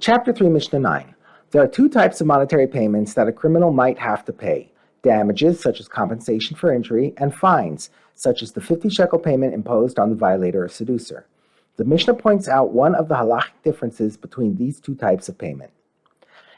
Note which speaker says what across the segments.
Speaker 1: Chapter 3, Mishnah 9. There are two types of monetary payments that a criminal might have to pay: damages, such as compensation for injury, and fines, such as the 50 shekel payment imposed on the violator or seducer. The Mishnah points out one of the halachic differences between these two types of payment.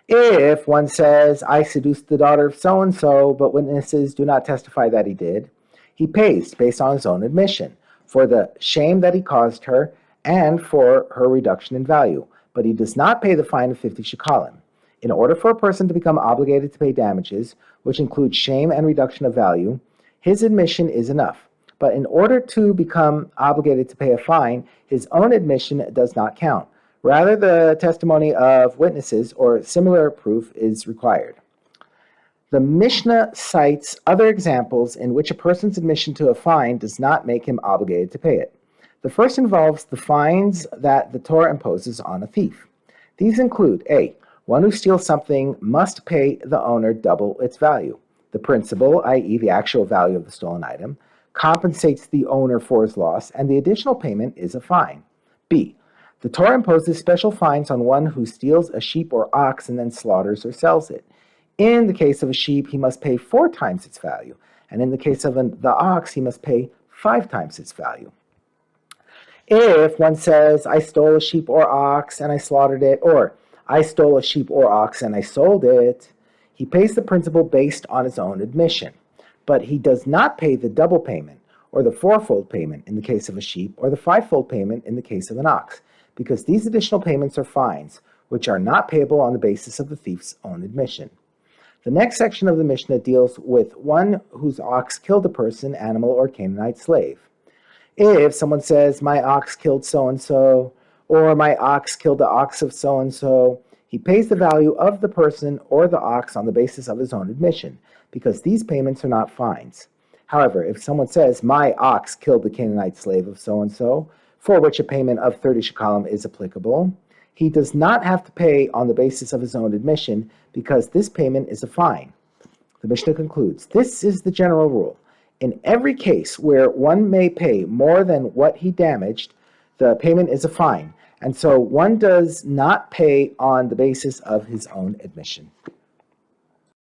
Speaker 1: If one says, I seduced the daughter of so-and-so, but witnesses do not testify that he did, he pays, based on his own admission, for the shame that he caused her and for her reduction in value, but he does not pay the fine of 50 shekalim. In order for a person to become obligated to pay damages, which include shame and reduction of value, his admission is enough. But in order to become obligated to pay a fine, his own admission does not count. Rather, the testimony of witnesses or similar proof is required. The Mishnah cites other examples in which a person's admission to a fine does not make him obligated to pay it. The first involves the fines that the Torah imposes on a thief. These include: A. One who steals something must pay the owner double its value. The principal, i.e. the actual value of the stolen item, compensates the owner for his loss, and the additional payment is a fine. B. The Torah imposes special fines on one who steals a sheep or ox and then slaughters or sells it. In the case of a sheep, he must pay 4 times its value, and in the case of the ox, he must pay 5 times its value. If one says, I stole a sheep or ox and I slaughtered it, or I stole a sheep or ox and I sold it, he pays the principal based on his own admission. But he does not pay the double payment, or the 4-fold payment in the case of a sheep, or the 5-fold payment in the case of an ox, because these additional payments are fines, which are not payable on the basis of the thief's own admission. The next section of the Mishnah deals with one whose ox killed a person, animal, or Canaanite slave. If someone says, my ox killed so-and-so, or my ox killed the ox of so-and-so, he pays the value of the person or the ox on the basis of his own admission, because these payments are not fines. However, if someone says, my ox killed the Canaanite slave of so-and-so, for which a payment of 30 shekalim is applicable, he does not have to pay on the basis of his own admission, because this payment is a fine. The Mishnah concludes, this is the general rule. In every case where one may pay more than what he damaged, the payment is a fine, and so one does not pay on the basis of his own admission.